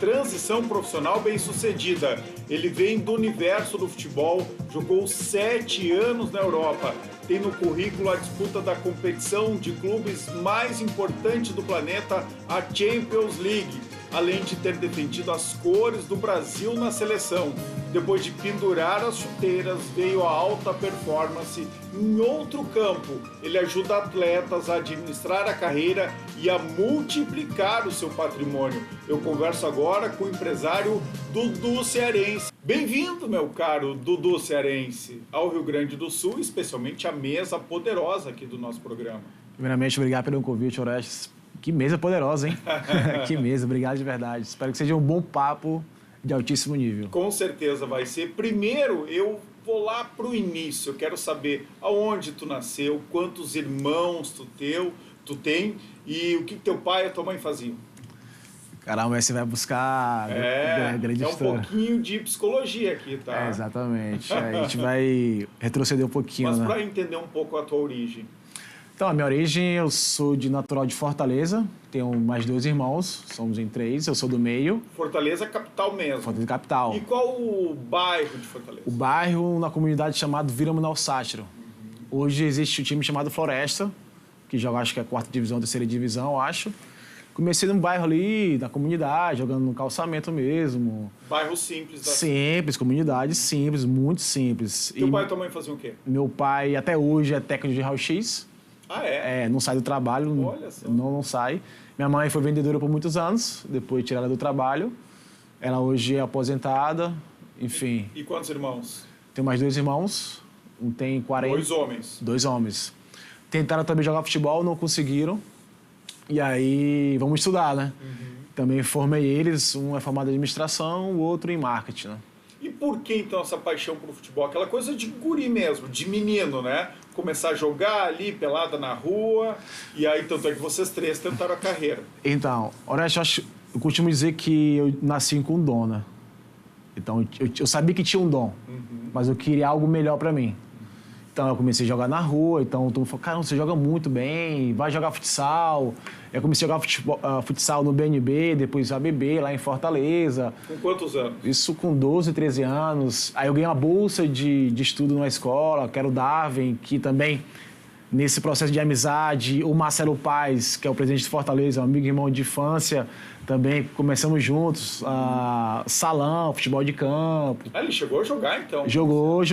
Transição profissional bem-sucedida. Ele vem do universo do futebol, jogou 7 anos na Europa, tem no currículo a disputa da competição de clubes mais importante do planeta, a Champions League, além de ter defendido as cores do Brasil na seleção. Depois de pendurar as chuteiras, veio a alta performance em outro campo. Ele ajuda atletas a administrar a carreira e a multiplicar o seu patrimônio. Eu converso agora com o empresário Dudu Cearense. Bem-vindo, meu caro Dudu Cearense, ao Rio Grande do Sul, especialmente à mesa poderosa aqui do nosso programa. Primeiramente, obrigado pelo convite, Orestes. Que mesa poderosa, hein? Que mesa, obrigado de verdade. Espero que seja um bom papo de altíssimo nível. Com certeza vai ser. Primeiro, eu vou lá para o início. Eu quero saber aonde tu nasceu, quantos irmãos tu tem e o que teu pai e a tua mãe faziam. Caramba, você vai buscar grande história. Pouquinho de psicologia aqui, tá? Exatamente. A gente vai retroceder um pouquinho. Mas né? para entender um pouco a tua origem. Então, a minha origem, eu sou natural de Fortaleza, tenho mais 2 irmãos, somos em 3, eu sou do meio. Fortaleza capital mesmo. Fortaleza capital. E qual o bairro de Fortaleza? O bairro, na comunidade chamada Vila Manuel Sátiro. Hoje existe um time chamado Floresta, que joga, acho que é a 4ª divisão, 3ª divisão, eu acho. Comecei num bairro ali, na comunidade, jogando no calçamento mesmo. Bairro simples. Simples, comunidade simples, muito simples. Teu pai e tua mãe faziam o quê? Meu pai, até hoje, é técnico de raio-x. Ah, é? Não sai do trabalho. Olha só. Não sai. Minha mãe foi vendedora por muitos anos, depois tiraram do trabalho. Ela hoje é aposentada, enfim. E quantos irmãos? Tenho mais 2 irmãos, um tem 40... 2 homens? 2 homens. Tentaram também jogar futebol, não conseguiram. E aí, vamos estudar, né? Também formei eles, um é formado em administração, o outro em marketing, né? E por que, então, essa paixão pelo futebol? Aquela coisa de guri mesmo, de menino, né? Começar a jogar ali, pelada na rua, e aí, tanto é que vocês 3 tentaram a carreira. Então, Horácio, eu costumo dizer que eu nasci com um dom, né? Então, eu sabia que tinha um dom, mas eu queria algo melhor para mim. Então, eu comecei a jogar na rua, então todo mundo falou, cara, você joga muito bem, vai jogar futsal. Eu comecei a jogar futsal no BNB, depois ABB, lá em Fortaleza. Com quantos anos? Isso com 12, 13 anos. Aí eu ganhei uma bolsa de estudo numa escola, que era o Darwin, que também, nesse processo de amizade, o Marcelo Paes, que é o presidente de Fortaleza, um amigo e irmão de infância, também começamos juntos, salão, futebol de campo. Ah, ele chegou a jogar, então? Jogou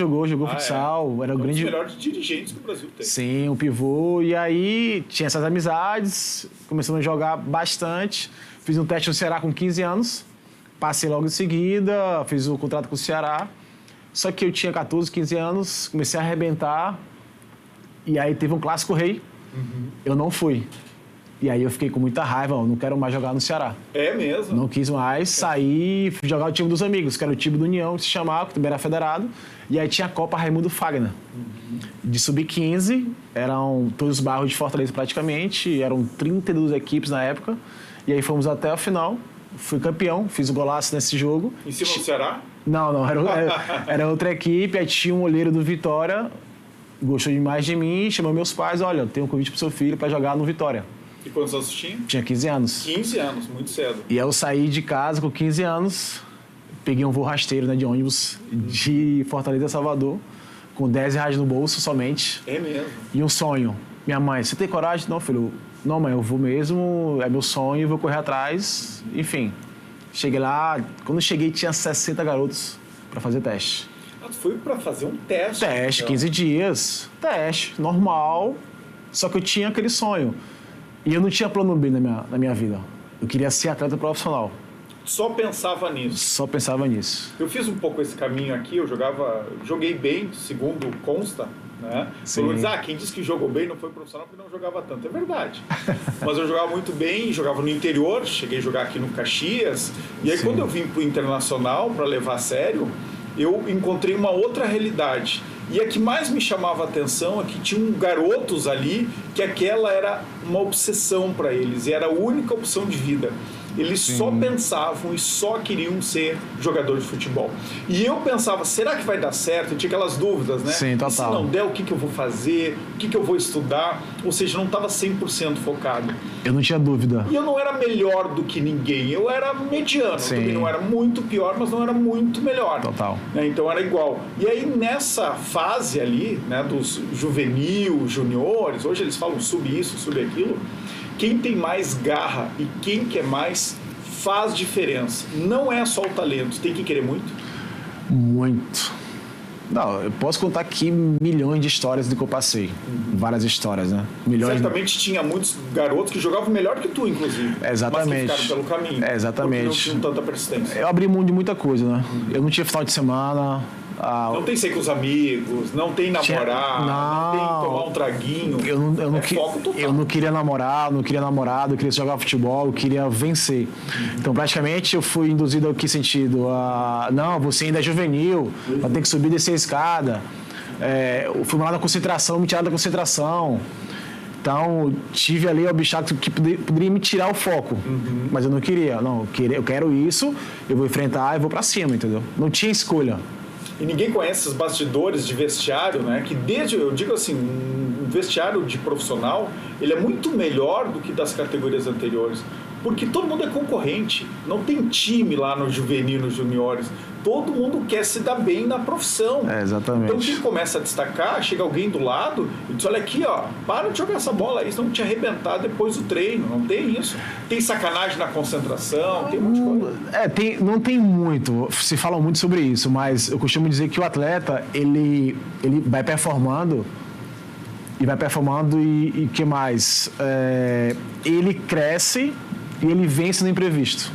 futsal. Era um grande... dos melhores dirigentes que o Brasil tem. Sim, um pivô. E aí tinha essas amizades, começamos a jogar bastante. Fiz um teste no Ceará com 15 anos, passei logo em seguida, fiz o contrato com o Ceará. Só que eu tinha 14, 15 anos, comecei a arrebentar. E aí teve um Clássico Rei, eu não fui. E aí eu fiquei com muita raiva, não quero mais jogar no Ceará. É mesmo? Não quis mais, saí, fui jogar o time dos amigos, que era o time do União, que se chamava, que também era federado. E aí tinha a Copa Raimundo Fagner, de Sub-15, eram todos os bairros de Fortaleza praticamente, eram 32 equipes na época. E aí fomos até a final, fui campeão, fiz o golaço nesse jogo. Em cima do Ceará? Não, era outra equipe, aí tinha um olheiro do Vitória, gostou demais de mim, chamou meus pais, olha, eu tenho um convite pro seu filho para jogar no Vitória. E quantos anos tinha? Tinha 15 anos. 15 anos, muito cedo. E eu saí de casa com 15 anos, peguei um voo rasteiro, né, de ônibus de Fortaleza a Salvador, com R$10 no bolso somente. É mesmo? E um sonho. Minha mãe, você tem coragem? Não, filho. Não, mãe, eu vou mesmo, é meu sonho, vou correr atrás. Enfim, cheguei lá, quando cheguei tinha 60 garotos para fazer teste. Ah, tu foi para fazer um teste? Teste, então. 15 dias. Teste, normal. Só que eu tinha aquele sonho. E eu não tinha plano B na minha vida. Eu queria ser atleta profissional. Só pensava nisso? Só pensava nisso. Eu fiz um pouco esse caminho aqui, joguei bem, segundo consta, né? Sim. Quem disse que jogou bem não foi profissional porque não jogava tanto. É verdade. Mas eu jogava muito bem, jogava no interior, cheguei a jogar aqui no Caxias. E aí quando eu vim pro Internacional para levar a sério, eu encontrei uma outra realidade. E a que mais me chamava a atenção é que tinham garotos ali que aquela era uma obsessão para eles, e era a única opção de vida. Eles só pensavam e só queriam ser jogador de futebol. E eu pensava, será que vai dar certo? Eu tinha aquelas dúvidas, né? Sim, total. E se não der, o que eu vou fazer? O que eu vou estudar? Ou seja, não estava 100% focado. Eu não tinha dúvida. E eu não era melhor do que ninguém. Eu era mediano. Sim. Eu também não era muito pior, mas não era muito melhor. Total. Então era igual. E aí nessa fase ali, né, dos juvenil, juniores, hoje eles falam sub isso, sub aquilo, quem tem mais garra e quem quer mais faz diferença. Não é só o talento, tem que querer muito. Muito. Não, eu posso contar aqui milhões de histórias do que eu passei. Várias histórias, né? Milhões. Certamente tinha muitos garotos que jogavam melhor que tu, inclusive. Exatamente. Mas que ficaram pelo caminho. Exatamente. Porque não tinham tanta persistência. Eu abri mão de muita coisa, né? Eu não tinha final de semana. Não tem sair com os amigos, não tem namorar, não tem tomar um traguinho. Eu não queria namorar, não queria namorado, eu queria jogar futebol, eu queria vencer. Então, praticamente, eu fui induzido a que sentido? Não, você ainda é juvenil, vai ter que subir e descer a escada. Eu fui lá na concentração, me tiraram da concentração. Então, tive ali o obstáculo que poderia me tirar o foco. Mas eu não queria. Não, eu quero isso, eu vou enfrentar e vou pra cima, entendeu? Não tinha escolha. E ninguém conhece os bastidores de vestiário, né? Que eu digo assim, um vestiário de profissional, ele é muito melhor do que das categorias anteriores. Porque todo mundo é concorrente. Não tem time lá no juvenil, nos juniores. Todo mundo quer se dar bem na profissão. Exatamente. Então, quem começa a destacar, chega alguém do lado e diz, olha aqui, ó, para de jogar essa bola aí, senão te arrebentar depois do treino. Não tem isso. Tem sacanagem na concentração, tem um monte de coisa. Não tem muito. Se fala muito sobre isso, mas eu costumo dizer que o atleta, ele vai performando e que mais? Ele cresce e ele vence no imprevisto.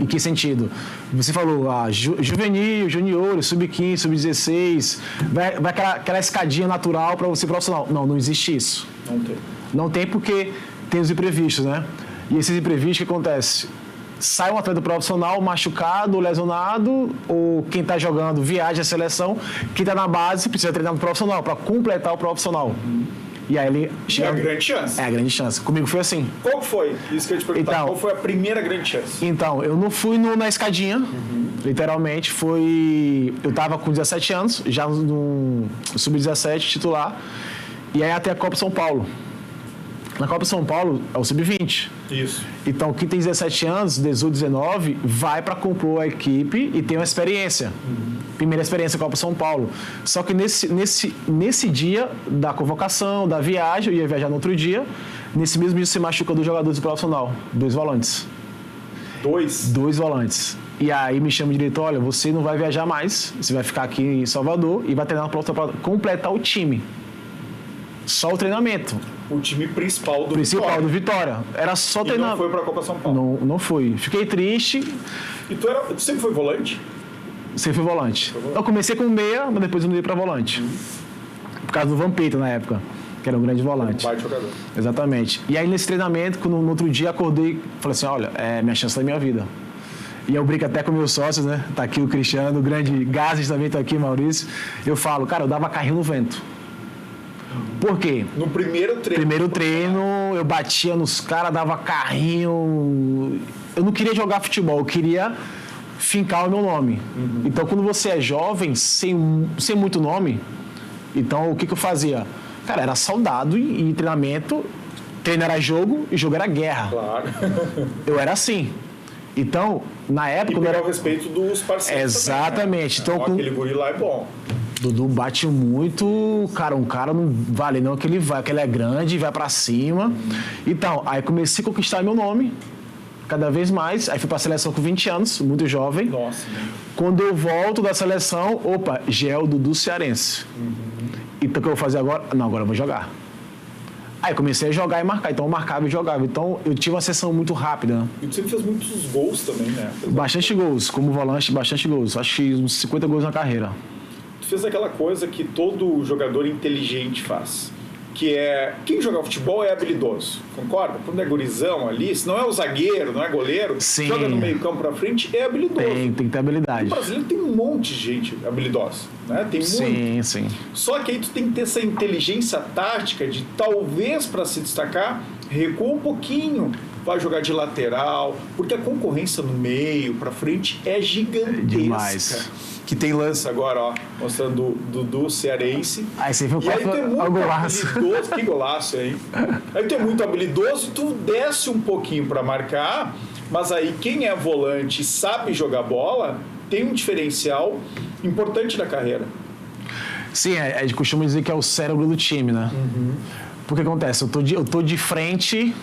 Em que sentido? Você falou, juvenil, juniores, sub-15, sub-16, vai aquela escadinha natural para você profissional. Não existe isso. Não tem. Não tem porque tem os imprevistos, né? E esses imprevistos, o que acontece? Sai um atleta profissional machucado, lesionado, ou quem está jogando viaja à seleção, quem está na base precisa treinar no profissional para completar o profissional. E aí ele chega... É a grande chance. É a grande chance. Comigo foi assim. Qual foi? Isso que eu ia te perguntar. Então, qual foi a primeira grande chance? Então, eu não fui na escadinha. Literalmente, foi... Eu estava com 17 anos, já no Sub-17 titular. E aí até a Copa São Paulo. Na Copa São Paulo é o Sub-20. Isso. Então, quem tem 17 anos, 18, 19, vai para compor a equipe e tem uma experiência. Primeira experiência Copa São Paulo. Só que nesse dia da convocação, da viagem, eu ia viajar no outro dia, nesse mesmo dia se machuca 2 jogadores do profissional, 2 volantes. 2 volantes. E aí me chama o diretor, olha, você não vai viajar mais, você vai ficar aqui em Salvador e vai treinar para completar o time. Só o treinamento. O time principal do Vitória. Era só treinar. E não foi para a Copa São Paulo? Não fui. Fiquei triste. E tu sempre foi volante? Sempre fui volante. Eu comecei com meia, mas depois eu mudei para volante. Por causa do Vampeta na época, que era um grande volante. Baita jogador. Exatamente. E aí nesse treinamento, no outro dia acordei, falei assim, olha, é minha chance da minha vida. E eu brinco até com meus sócios, né? Tá aqui o Cristiano, o grande Gazes também tá aqui, Maurício. Eu falo, cara, eu dava carrinho no vento. Por quê? No primeiro treino, eu batia nos caras, dava carrinho. Eu não queria jogar futebol, eu queria fincar o meu nome. Então, quando você é jovem, sem muito nome, então o que eu fazia? Cara, era soldado e treinamento, treino era jogo e jogo era guerra. Claro. Eu era assim. Então, na época... E pegar o respeito dos parceiros. Exatamente. Também, né? Então, aquele guri lá é bom. Dudu bate muito, cara, um cara não vale não que ele é grande, vai pra cima. Então, aí comecei a conquistar meu nome, cada vez mais. Aí fui pra seleção com 20 anos, muito jovem. Nossa. Quando eu volto da seleção, já é o Dudu cearense. Então, o que eu vou fazer agora? Não, agora eu vou jogar. Aí comecei a jogar e marcar, então eu marcava e jogava. Então, eu tive uma sessão muito rápida. Né? E você fez muitos gols também, né? Bastante gols, como volante, bastante gols. Acho que uns 50 gols na carreira. Fez aquela coisa que todo jogador inteligente faz, que é, quem joga futebol é habilidoso, concorda? Quando é gurizão ali, se não é o zagueiro, não é goleiro, Sim. Joga no meio campo pra frente, é habilidoso. Tem que ter habilidade. No brasileiro tem um monte de gente habilidosa, né? Tem muito. Sim. Só que aí tu tem que ter essa inteligência tática de, talvez para se destacar, recua um pouquinho, vai jogar de lateral, porque a concorrência no meio, para frente, é gigantesca. Demais. Que tem lance agora, ó, mostrando o Dudu cearense. Aí você foi e aí tem muito golaço. habilidoso, que golaço, hein? Aí tem muito habilidoso, tu desce um pouquinho para marcar, mas aí quem é volante e sabe jogar bola tem um diferencial importante na carreira. Sim, a gente costuma dizer que é o cérebro do time, né? Porque acontece, eu tô de frente,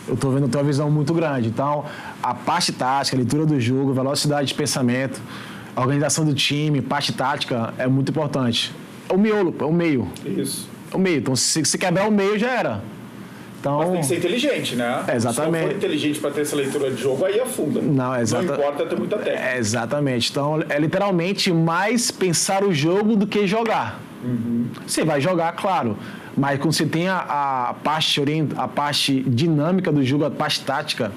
eu tô vendo, eu tenho uma visão muito grande. Então, a parte tática, a leitura do jogo, velocidade de pensamento, a organização do time, parte tática é muito importante. É o miolo, é o meio. Isso. É o meio. Então, se quebrar o meio, já era. Então, mas tem que ser inteligente, né? Exatamente. Se não for inteligente para ter essa leitura de jogo, aí afunda. Não importa ter muita técnica. Exatamente. Então, é literalmente mais pensar o jogo do que jogar. Você vai jogar, claro, mas quando você tem a parte dinâmica do jogo, a parte tática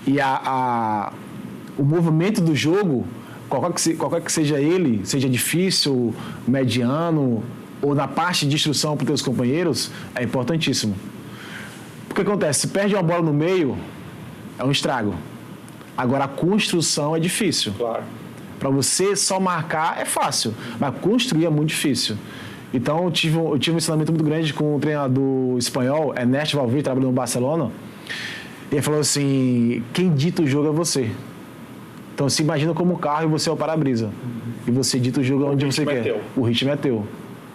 e o movimento do jogo, qualquer que seja ele, seja difícil, mediano ou na parte de instrução para os teus companheiros, é importantíssimo. O que acontece? Se perde uma bola no meio, é um estrago. Agora, a construção é difícil. Claro. Para você só marcar é fácil, mas construir é muito difícil. Então, eu tive um ensinamento muito grande com um treinador espanhol, Ernesto Valverde, trabalhando no Barcelona. Ele falou assim, quem dita o jogo é você. Então, se imagina como o carro e você é o para-brisa. E você dita o jogo onde você quer. O ritmo é teu.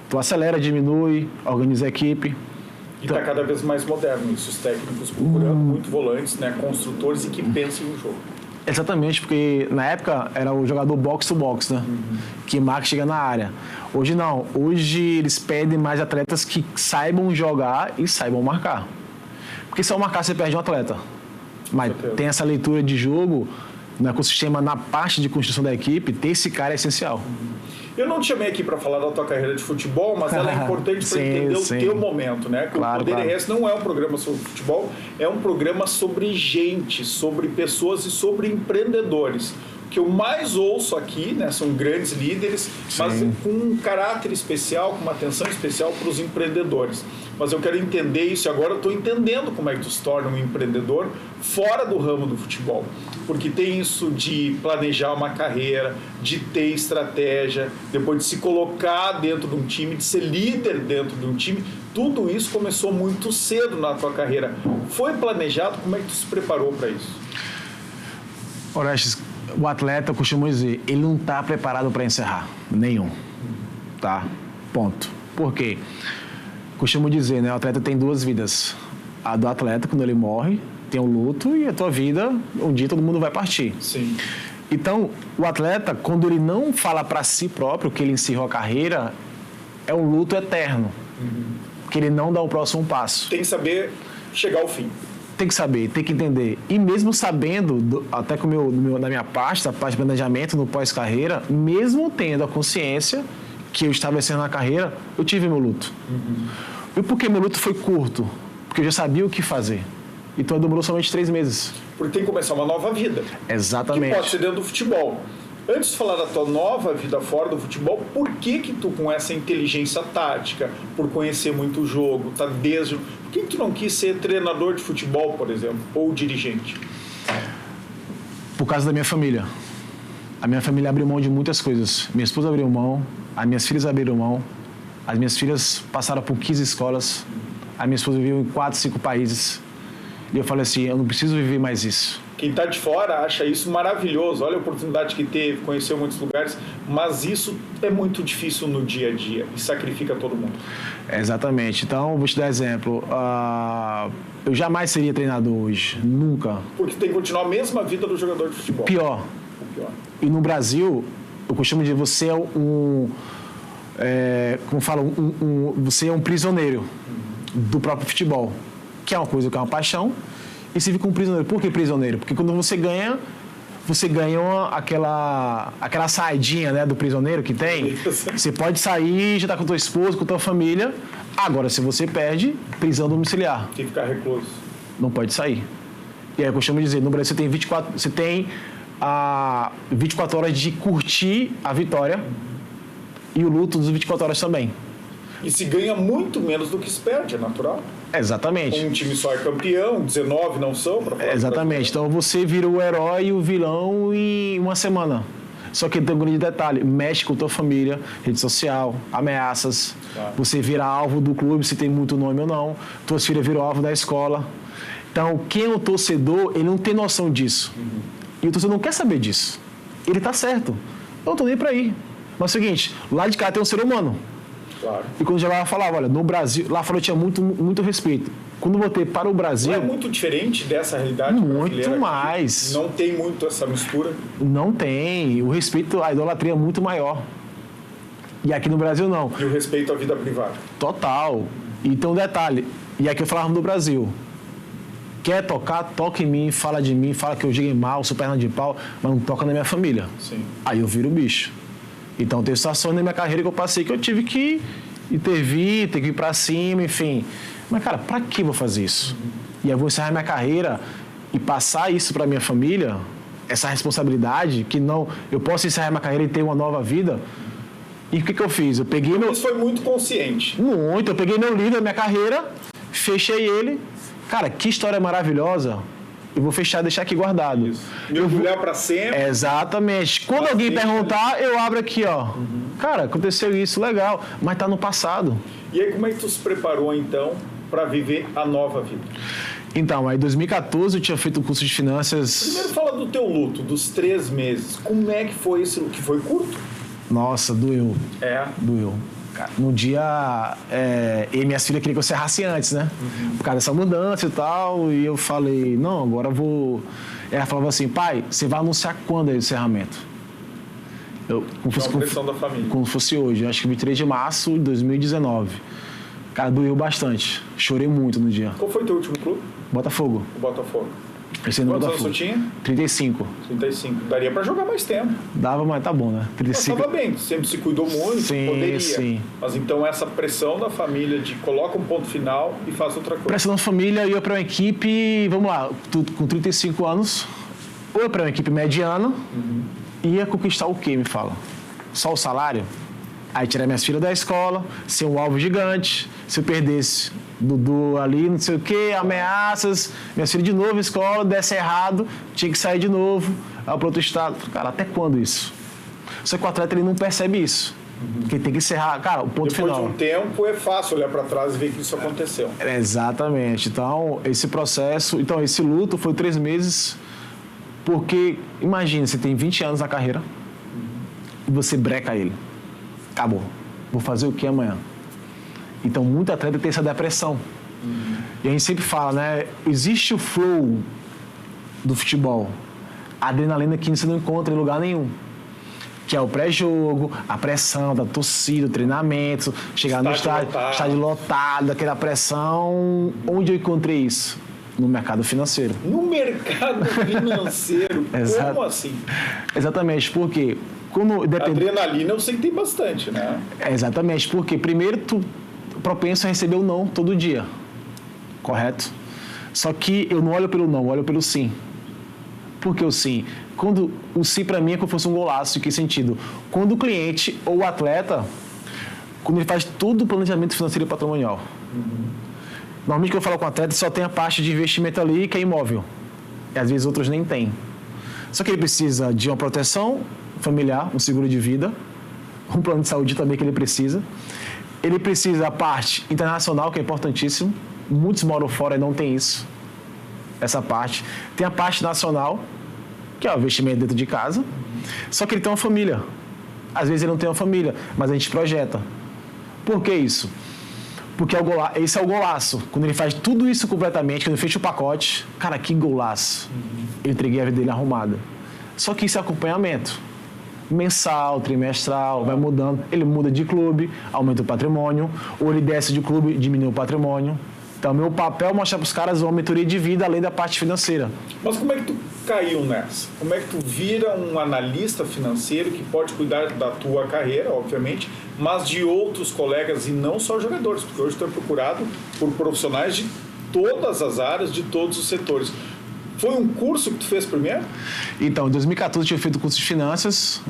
Então, acelera, diminui, organiza a equipe. E está cada vez mais moderno isso, os técnicos procurando muito volantes, né, construtores e que pensem no jogo. Exatamente, porque na época era o jogador box to box, né? Que marca e chega na área. Hoje não, hoje eles pedem mais atletas que saibam jogar e saibam marcar. Porque se eu marcar, você perde um atleta. Mas tem essa leitura de jogo no ecossistema, na parte de construção da equipe, ter esse cara é essencial. Eu não te chamei aqui para falar da tua carreira de futebol, mas ela é importante para entender o teu momento, né? Que claro, o Poder RS não é um programa sobre futebol, é um programa sobre gente, sobre pessoas e sobre empreendedores. O que eu mais ouço aqui, né, são grandes líderes, mas com um caráter especial, com uma atenção especial para os empreendedores. Mas eu quero entender isso e agora eu estou entendendo como é que tu se torna um empreendedor fora do ramo do futebol. Porque tem isso de planejar uma carreira, de ter estratégia, depois de se colocar dentro de um time, de ser líder dentro de um time. Tudo isso começou muito cedo na tua carreira. Foi planejado? Como é que tu se preparou para isso? Orestes, o atleta, eu costumo dizer, ele não está preparado para encerrar. Nenhum. Tá? Ponto. Por quê? Costumo dizer, né? O atleta tem duas vidas. A do atleta, quando ele morre, tem o luto, e a tua vida, um dia todo mundo vai partir. Sim. Então, o atleta, quando ele não fala para si próprio que ele encerrou a carreira, é um luto eterno. Que ele não dá o próximo passo. Tem que saber chegar ao fim. Tem que saber, tem que entender. E mesmo sabendo, até com na minha parte, a parte de planejamento no pós-carreira, mesmo tendo a consciência que eu estava vencendo na carreira, eu tive meu luto. E por que meu luto foi curto? Porque eu já sabia o que fazer. Então demorou somente 3 meses. Porque tem que começar uma nova vida. Exatamente. Que pode ser dentro do futebol. Antes de falar da tua nova vida fora do futebol, por que tu, com essa inteligência tática, por conhecer muito o jogo, tá desde... Por que tu não quis ser treinador de futebol, por exemplo, ou dirigente? Por causa da minha família. A minha família abriu mão de muitas coisas. Minha esposa abriu mão, as minhas filhas abriram mão, as minhas filhas passaram por 15 escolas, a minha esposa viveu em 4, 5 países. E eu falei assim, eu não preciso viver mais isso. Quem está de fora acha isso maravilhoso, olha a oportunidade que teve, conheceu muitos lugares, mas isso é muito difícil no dia a dia e sacrifica todo mundo. Exatamente. Então, vou te dar exemplo. Eu jamais seria treinador hoje, nunca. Porque tem que continuar a mesma vida do jogador de futebol. Pior. E no Brasil, eu costumo dizer, você é como falo, você é um prisioneiro do próprio futebol, que é uma coisa que é uma paixão, e se fica um prisioneiro. Por que prisioneiro? Porque quando você ganha aquela saidinha, né, do prisioneiro que tem. Você pode sair, já tá com tua esposa, com tua família. Agora, se você perde, prisão domiciliar. Tem que ficar recluso. Não pode sair. E aí eu costumo dizer, no Brasil você tem 24 horas de curtir a vitória e o luto dos 24 horas também. E se ganha muito menos do que se perde, é natural. Exatamente. Um time só é campeão, 19 não são. Exatamente. Então você vira o herói e o vilão em uma semana. Só que tem um grande detalhe, mexe com tua família, rede social, ameaças. Claro. Você vira alvo do clube, se tem muito nome ou não. Tuas filhas viram alvo da escola. Então, quem é o torcedor, ele não tem noção disso. E o torcedor não quer saber disso. Ele tá certo. Eu não tô nem pra ir. Mas é o seguinte, lá de cá tem um ser humano. Claro. E quando eu chegava, eu falava, olha, no Brasil, lá fora eu tinha muito respeito. Quando eu voltei para o Brasil... Não é muito diferente dessa realidade brasileira? Muito mais. Não tem muito essa mistura? Não tem. O respeito, a idolatria é muito maior. E aqui no Brasil, não. E o respeito à vida privada? Total. Então, um detalhe. E aqui eu falava do Brasil. Quer tocar, toca em mim, fala de mim, fala que eu joguei mal, sou perna de pau, mas não toca na minha família. Sim. Aí eu viro o bicho. Então, tem situações na minha carreira que eu passei que eu tive que intervir, ter que ir pra cima, enfim. Mas, cara, pra que vou fazer isso? E eu vou encerrar minha carreira e passar isso pra minha família, essa responsabilidade, que não... Eu posso encerrar minha carreira e ter uma nova vida. E o que eu fiz? Eu peguei meu... Isso foi muito consciente. Muito. Eu peguei meu livro da minha carreira, fechei ele. Cara, que história maravilhosa. Eu vou fechar e deixar aqui guardado. Isso. Mergulhar para sempre. Exatamente. Quando alguém perguntar, eu abro aqui, ó. Cara, aconteceu isso, legal, mas tá no passado. E aí, como é que tu se preparou, então, para viver a nova vida? Então, aí em 2014 eu tinha feito um curso de finanças... Primeiro fala do teu luto, dos 3 meses. Como é que foi esse luto? Que foi curto? Nossa, doeu. Doeu. No dia, eu e minhas filhas queriam que eu encerrasse antes, né? Por causa dessa mudança e tal. E eu falei, não, agora eu vou... Ela falava assim, pai, você vai anunciar quando é o encerramento? Pressão da família. Como fosse hoje, acho que 23 de março de 2019. Cara, doeu bastante. Chorei muito no dia. Qual foi o teu último clube? Botafogo. O Botafogo. Quantos anos você tinha? 35. 35. Daria pra jogar mais tempo. Dava, mas tá bom, né? 35. Mas tava bem, sempre se cuidou muito, sim, poderia. Sim. Mas então essa pressão da família de coloca um ponto final e faz outra coisa. Pressão da família, eu ia pra uma equipe, vamos lá, com 35 anos, ou ia pra uma equipe mediana, ia conquistar o quê, me fala? Só o salário? Aí tirar minhas filhas da escola, ser um alvo gigante, se eu perdesse Dudu ali, não sei o quê, ameaças, minhas filhas de novo, escola, desse errado, tinha que sair de novo, para outro estado. Cara, até quando isso? Só que o atleta ele não percebe isso. Porque tem que encerrar, cara, o ponto Depois final. Depois de um tempo é fácil olhar para trás e ver que isso aconteceu. Exatamente. Então, esse processo, esse luto foi 3 meses, porque, imagina, você tem 20 anos na carreira e você breca ele. Acabou. Vou fazer o que amanhã? Então, muito atleta tem essa depressão. E a gente sempre fala, né? Existe o flow do futebol. A adrenalina que você não encontra em lugar nenhum. Que é o pré-jogo, a pressão da torcida, o treinamento, chegar no estádio lotado, aquela pressão. Onde eu encontrei isso? No mercado financeiro. No mercado financeiro? Como assim? Exatamente, porque... Adrenalina eu sei que tem bastante, né? Exatamente, porque primeiro tu propenso a receber o não todo dia, correto? Só que eu não olho pelo não, eu olho pelo sim. Por que o sim? Quando o sim para mim é como se fosse um golaço, em que sentido? Quando o cliente ou o atleta, quando ele faz todo o planejamento financeiro e patrimonial. Normalmente quando eu falo com o atleta, só tem a parte de investimento ali que é imóvel. E às vezes outros nem têm. Só que ele precisa de uma proteção familiar, um seguro de vida, um plano de saúde também que ele precisa. Ele precisa a parte internacional, que é importantíssimo. Muitos moram fora e não tem isso. Essa parte. Tem a parte nacional, que é o investimento dentro de casa. Só que ele tem uma família. Às vezes ele não tem uma família, mas a gente projeta. Por que isso? Porque esse é o golaço. Quando ele faz tudo isso completamente, quando ele fecha o pacote, cara, que golaço. Eu entreguei a vida dele arrumada. Só que isso é acompanhamento. Mensal, trimestral, vai mudando. Ele muda de clube, aumenta o patrimônio, ou ele desce de clube, diminui o patrimônio. Então, meu papel é mostrar para os caras uma mentoria de vida além da parte financeira. Mas como é que tu caiu nessa? Como é que tu vira um analista financeiro que pode cuidar da tua carreira, obviamente, mas de outros colegas e não só jogadores? Porque hoje tu é procurado por profissionais de todas as áreas, de todos os setores. Foi um curso que tu fez primeiro? Então, em 2014 eu tinha feito o curso de finanças,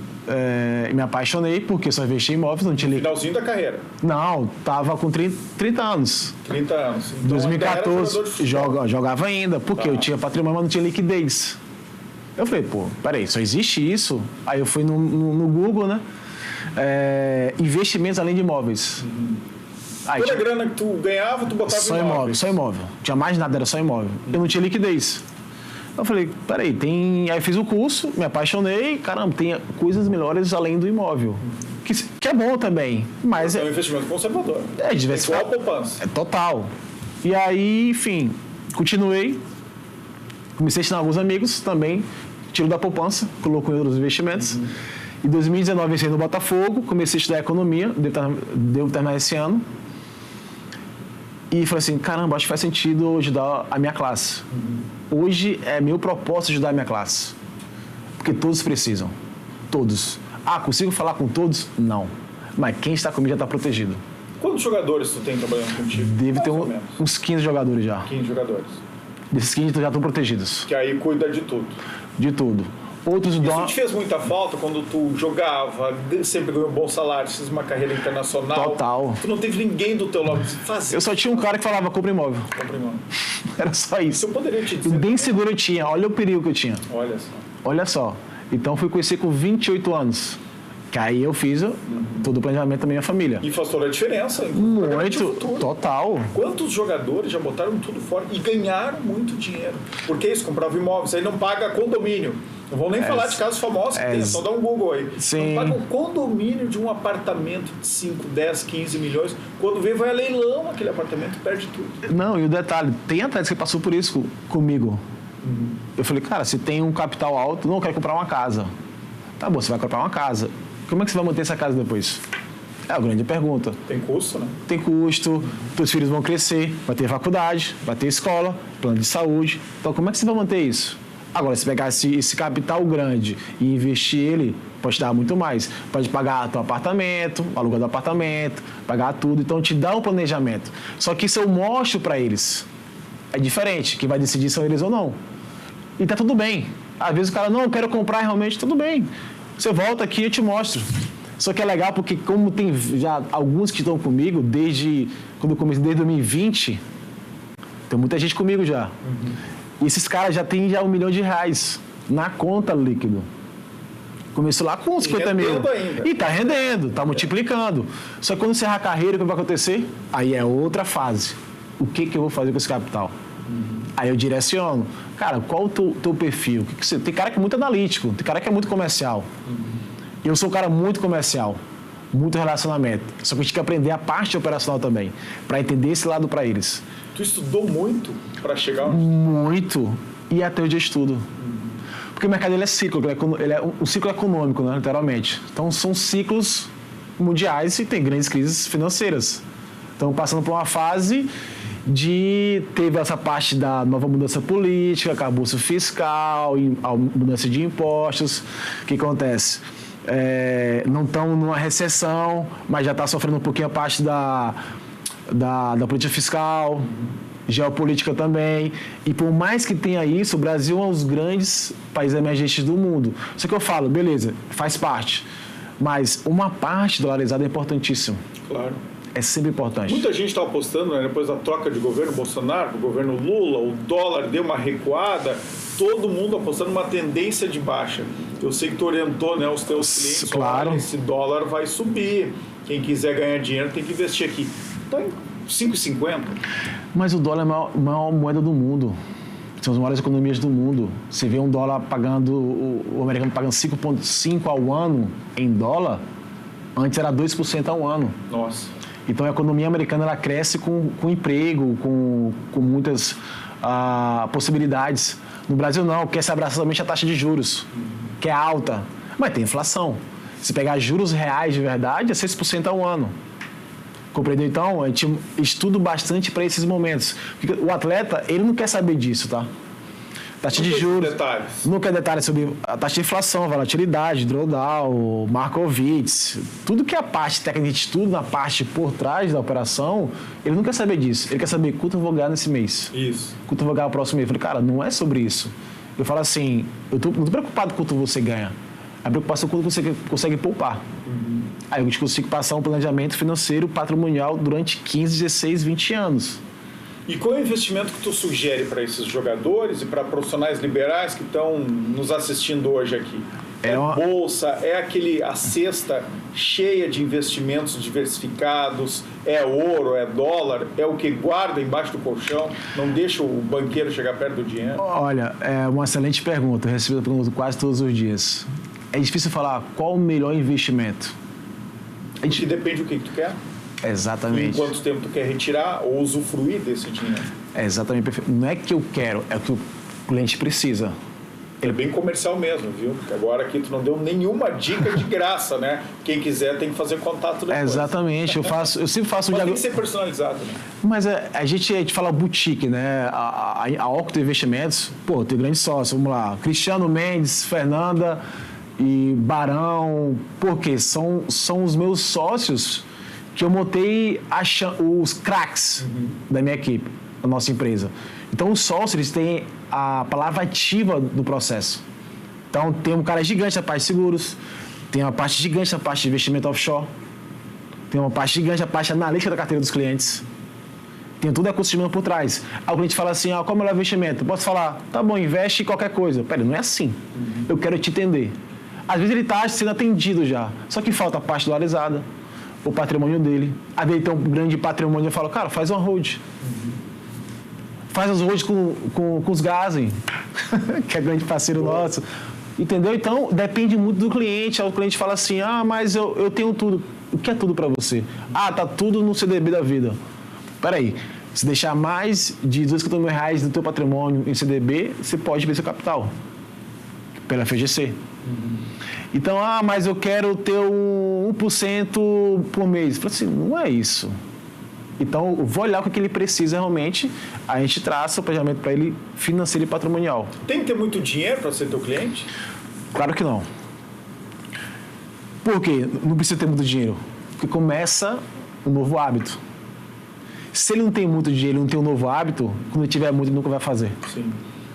me apaixonei porque só investi em imóveis, não tinha Finalzinho da carreira. Não, tava com 30 anos. 30 anos. Então, 2014, jogava ainda, porque eu tinha patrimônio, mas não tinha liquidez. Eu falei, pô, peraí, só existe isso? Aí eu fui no Google, né? Investimentos além de imóveis. Aí, toda a grana que tu ganhava, tu botava só imóvel, só imóvel. Não tinha mais nada, era só imóvel. Eu não tinha liquidez. Eu falei, peraí, Aí fiz o curso, me apaixonei, caramba, tem coisas melhores além do imóvel. Que é bom também, mas... É um investimento conservador. Diversificar. Igual a poupança. Total. E aí, enfim, continuei. Comecei a ensinar alguns amigos também, tiro da poupança, colocou em outros investimentos. Em 2019, entrei no Botafogo, comecei a estudar economia, devo terminar esse ano. E falei assim, caramba, acho que faz sentido ajudar a minha classe. Hoje é meu propósito ajudar a minha classe. Porque todos precisam. Todos. Consigo falar com todos? Não. Mas quem está comigo já está protegido. Quantos jogadores tu tem trabalhando contigo? Deve ter uns 15 jogadores já. 15 jogadores. Desses 15 já estão protegidos. Que aí cuida de tudo. De tudo. Outros Isso te fez muita falta quando tu jogava, sempre ganhou um bom salário, fez uma carreira internacional? Total. Tu não teve ninguém do teu lado que fazia. Eu só tinha um cara que falava, compra imóvel. Compra imóvel. Era só isso. Eu poderia te dizer. Bem seguro eu tinha. Olha o perigo que eu tinha. Olha só. Olha só. Então fui conhecer com 28 anos. Que aí eu fiz todo o planejamento da minha família. E faz toda a diferença. Muito, total. Quantos jogadores já botaram tudo fora e ganharam muito dinheiro? Porque isso, comprava imóveis, aí não paga condomínio. Não vou nem falar de casos famosos que tem, só dá um Google aí. Sim. Não paga o condomínio de um apartamento de 5, 10, 15 milhões. Quando vê, vai a leilão aquele apartamento, perde tudo. Não, e o detalhe, tem atletas que passou por isso comigo. Eu falei, cara, se tem um capital alto, não, eu quero comprar uma casa. Tá bom, você vai comprar uma casa. Como é que você vai manter essa casa depois? É a grande pergunta. Tem custo, né? Tem custo, teus filhos vão crescer, vai ter faculdade, vai ter escola, plano de saúde. Então, como é que você vai manter isso? Agora, se pegar esse capital grande e investir ele, pode te dar muito mais. Pode pagar teu apartamento, o aluguel do apartamento, pagar tudo. Então, te dá um planejamento. Só que isso eu mostro para eles. É diferente. Quem vai decidir são eles ou não. E tá tudo bem. Às vezes o cara, não, eu quero comprar realmente, tudo bem. Você volta aqui e eu te mostro. Só que é legal porque como tem já alguns que estão comigo desde quando eu comecei, desde 2020, tem muita gente comigo já. E esses caras já têm R$1 milhão na conta líquido. Começou lá com 50 mil. Ainda. E tá rendendo, tá multiplicando. Só que quando encerrar a carreira, o que vai acontecer? Aí é outra fase. O que eu vou fazer com esse capital? Aí eu direciono. Cara, qual o teu perfil? Tem cara que é muito analítico, tem cara que é muito comercial. Eu sou um cara muito comercial, muito relacionamento. Só que a gente tem que aprender a parte operacional também, para entender esse lado para eles. Tu estudou muito para chegar onde? Muito. E até hoje eu estudo. Porque o mercado ele é cíclico, ele é um ciclo econômico, né, literalmente. Então são ciclos mundiais e tem grandes crises financeiras. Então passando por uma fase teve essa parte da nova mudança política, arcabouço fiscal, a mudança de impostos. O que acontece? Não estão numa recessão, mas já está sofrendo um pouquinho a parte da política fiscal, geopolítica também. E por mais que tenha isso, o Brasil é um dos grandes países emergentes do mundo. Só que eu falo, beleza, faz parte. Mas uma parte dolarizada é importantíssimo. Claro. É sempre importante. Muita gente está apostando, né, depois da troca de governo Bolsonaro, do governo Lula, o dólar deu uma recuada, todo mundo apostando numa tendência de baixa. Eu sei que tu orientou, né, os teus clientes, claro. Olha, esse dólar vai subir, quem quiser ganhar dinheiro tem que investir aqui. Está em 5,50. Mas o dólar é a maior moeda do mundo. São as maiores economias do mundo. Você vê um dólar pagando, o americano pagando 5,5 ao ano em dólar, antes era 2% ao ano. Nossa. Então, a economia americana ela cresce com emprego, com muitas possibilidades. No Brasil, não, quer se abraçar somente a taxa de juros, que é alta, mas tem inflação. Se pegar juros reais de verdade, é 6% ao ano. Compreendeu? Então, a gente estuda bastante para esses momentos. Porque o atleta, ele não quer saber disso, tá? Taxa de juros. Detalhes. Não quer detalhes sobre a taxa de inflação, volatilidade, drawdown, Markowitz, tudo que é a parte técnica de estudo, na parte por trás da operação, ele não quer saber disso. Ele quer saber quanto eu vou ganhar nesse mês. Isso. Quanto eu vou ganhar no próximo mês. Eu falei, cara, não é sobre isso. Eu falo assim, eu não estou preocupado com quanto você ganha. A preocupação é quando você consegue poupar. Aí a gente consegue passar um planejamento financeiro patrimonial durante 15, 16, 20 anos. E qual é o investimento que tu sugere para esses jogadores e para profissionais liberais que estão nos assistindo hoje aqui? Bolsa, a cesta cheia de investimentos diversificados, é ouro, é dólar, é o que guarda embaixo do colchão, não deixa o banqueiro chegar perto do dinheiro? Olha, é uma excelente pergunta, eu recebo essa pergunta quase todos os dias. É difícil falar qual o melhor investimento. Porque depende do que tu quer. Exatamente. E em quanto tempo tu quer retirar ou usufruir desse dinheiro. É exatamente perfeito. Não é que eu quero, é o que o cliente precisa. É bem comercial mesmo, viu? Porque agora aqui tu não deu nenhuma dica de graça, né? Quem quiser tem que fazer contato depois. Exatamente. Eu sempre faço Mas tem que ser personalizado, né? Mas a gente fala boutique, né? A Octo Investimentos, pô, tem grandes sócios, vamos lá. Cristiano Mendes, Fernanda e Barão. Por quê? São os meus sócios que eu montei os craques da minha equipe, da nossa empresa. Então, os sócios, eles têm a palavra ativa do processo. Então, tem um cara gigante na parte de seguros, tem uma parte gigante na parte de investimento offshore, tem uma parte gigante na parte analítica da carteira dos clientes, tem todo o ecossistema por trás. Aí o cliente fala assim, qual é o melhor investimento? Eu posso falar, tá bom, investe em qualquer coisa. Pera, não é assim. Eu quero te entender. Às vezes ele está sendo atendido já, só que falta a parte dolarizada, o patrimônio dele. Às vezes ele tem um grande patrimônio, eu falo, cara, faz uma hold. Faz as holds com os Gazen, que é grande parceiro nosso. Entendeu? Então, depende muito do cliente. Aí o cliente fala assim, mas eu tenho tudo. O que é tudo para você? Tá tudo no CDB da vida. Peraí, se deixar mais de R$250 mil do teu patrimônio em CDB, você pode ver seu capital pela FGC. Então, mas eu quero ter 1% por mês. Eu falo assim, não é isso. Então, eu vou olhar o que ele precisa realmente, a gente traça o planejamento para ele financeiro e patrimonial. Tem que ter muito dinheiro para ser teu cliente? Claro que não. Por quê? Não precisa ter muito dinheiro. Porque começa um novo hábito. Se ele não tem muito dinheiro, não tem um novo hábito, quando ele tiver muito, ele nunca vai fazer. Sim.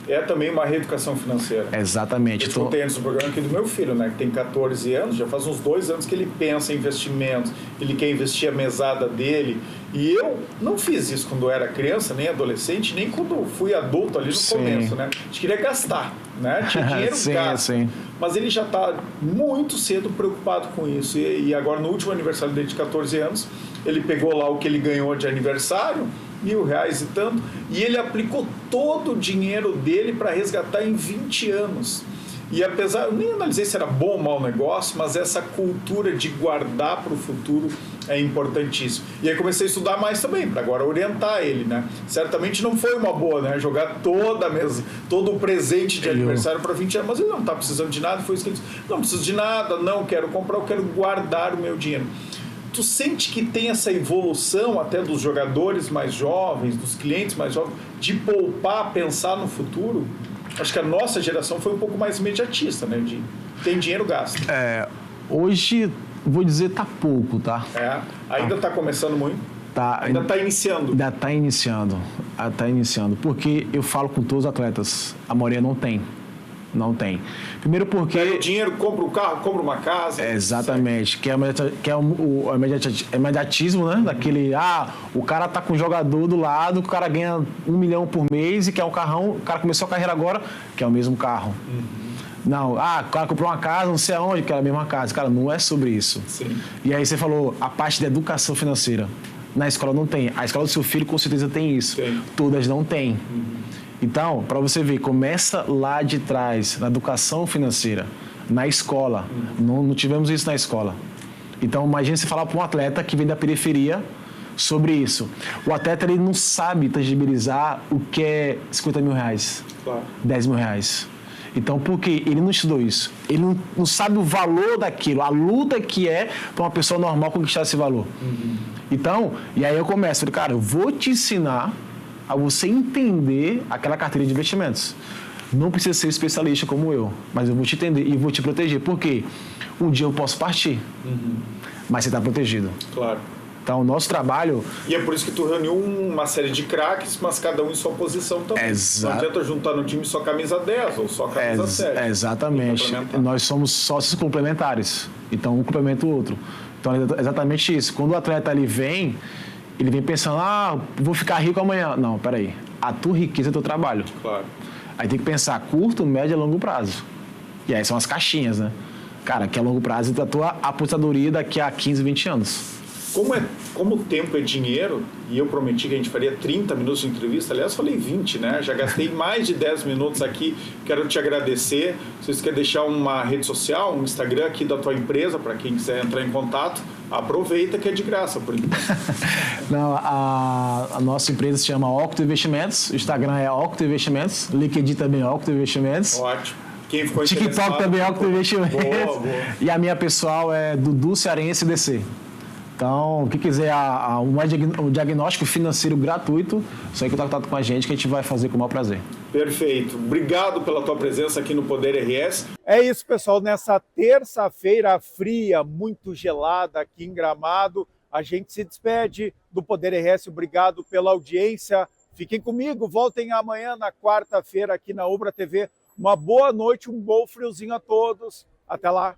É também uma reeducação financeira. Exatamente. Eu contei antes do programa aqui do meu filho, né, que tem 14 anos, já faz uns 2 anos que ele pensa em investimentos, ele quer investir a mesada dele. E eu não fiz isso quando eu era criança, nem adolescente, nem quando fui adulto ali no começo, né? A gente queria gastar, né? Tinha dinheiro, gasto. Mas ele já está muito cedo preocupado com isso. E agora, no último aniversário dele de 14 anos, ele pegou lá o que ele ganhou de aniversário, R$1.000 e tanto, e ele aplicou todo o dinheiro dele para resgatar em 20 anos. E apesar, eu nem analisei se era bom ou mau negócio, mas essa cultura de guardar para o futuro é importantíssimo. E aí comecei a estudar mais também, para agora orientar ele, né? Certamente não foi uma boa, né? Jogar toda a mesa, todo o presente de aniversário para 20 anos, mas ele não está precisando de nada, foi isso que ele disse. Não preciso de nada, não quero comprar, eu quero guardar o meu dinheiro. Tu sente que tem essa evolução até dos jogadores mais jovens, dos clientes mais jovens, de poupar, pensar no futuro? Acho que a nossa geração foi um pouco mais imediatista, né? De tem dinheiro gasto. Hoje, vou dizer, tá pouco, tá? Ainda tá começando muito? Ainda tá iniciando? Ainda tá iniciando. Porque eu falo com todos os atletas, a maioria não tem. Não tem. Primeiro porque... Pega o dinheiro, compra um carro, compra uma casa. Exatamente. Que é o imediatismo, né? Daquele, o cara tá com um jogador do lado, o cara ganha 1 milhão por mês e quer um carrão, o cara começou a carreira agora, quer o mesmo carro. Não, o cara comprou uma casa, não sei aonde, quer a mesma casa. Cara, não é sobre isso. Sim. E aí você falou, a parte da educação financeira. Na escola não tem. A escola do seu filho com certeza tem isso. Tem. Todas não têm. Então, para você ver, começa lá de trás, na educação financeira, na escola. Não tivemos isso na escola. Então, imagine você falar para um atleta que vem da periferia sobre isso. O atleta ele não sabe tangibilizar o que é R$50 mil, claro. R$10 mil. Então, por quê? Ele não estudou isso. Ele não sabe o valor daquilo, a luta que é para uma pessoa normal conquistar esse valor. Então, e aí eu começo, falei, cara, eu vou te ensinar a você entender aquela carteira de investimentos. Não precisa ser especialista como eu, mas eu vou te entender e vou te proteger. Por quê? Um dia eu posso partir, mas você está protegido. Claro. Então, o nosso trabalho... E é por isso que tu reuniu uma série de craques, mas cada um em sua posição também. Não adianta juntar no time só camisa 10 ou só camisa 7. Exatamente. Nós somos sócios complementares. Então, um complementa o outro. Então, é exatamente isso. Quando o atleta ele vem pensando, vou ficar rico amanhã. Não, peraí. A tua riqueza é o teu trabalho. Claro. Aí tem que pensar curto, médio e longo prazo. E aí são as caixinhas, né? Cara, que a longo prazo é a tua aposentadoria daqui a 15, 20 anos. Como o tempo é dinheiro, e eu prometi que a gente faria 30 minutos de entrevista, aliás, falei 20, né? Já gastei mais de 10 minutos aqui, quero te agradecer. Se você quer deixar uma rede social, um Instagram aqui da tua empresa, para quem quiser entrar em contato, aproveita que é de graça, por enquanto. Não, a nossa empresa se chama Octo Investimentos, o Instagram é Octo Investimentos, LinkedIn também é Octo Investimentos. Ótimo. Quem ficou TikTok também é Octo Investimentos. Boa. E a minha pessoal é Dudu Cearense DC. Então, quem quiser um diagnóstico financeiro gratuito, só entra em contato com a gente que a gente vai fazer com o maior prazer. Perfeito. Obrigado pela tua presença aqui no Poder RS. É isso, pessoal. Nessa terça-feira fria, muito gelada aqui em Gramado, a gente se despede do Poder RS. Obrigado pela audiência. Fiquem comigo. Voltem amanhã, na quarta-feira, aqui na Ubra TV. Uma boa noite, um bom friozinho a todos. Até lá.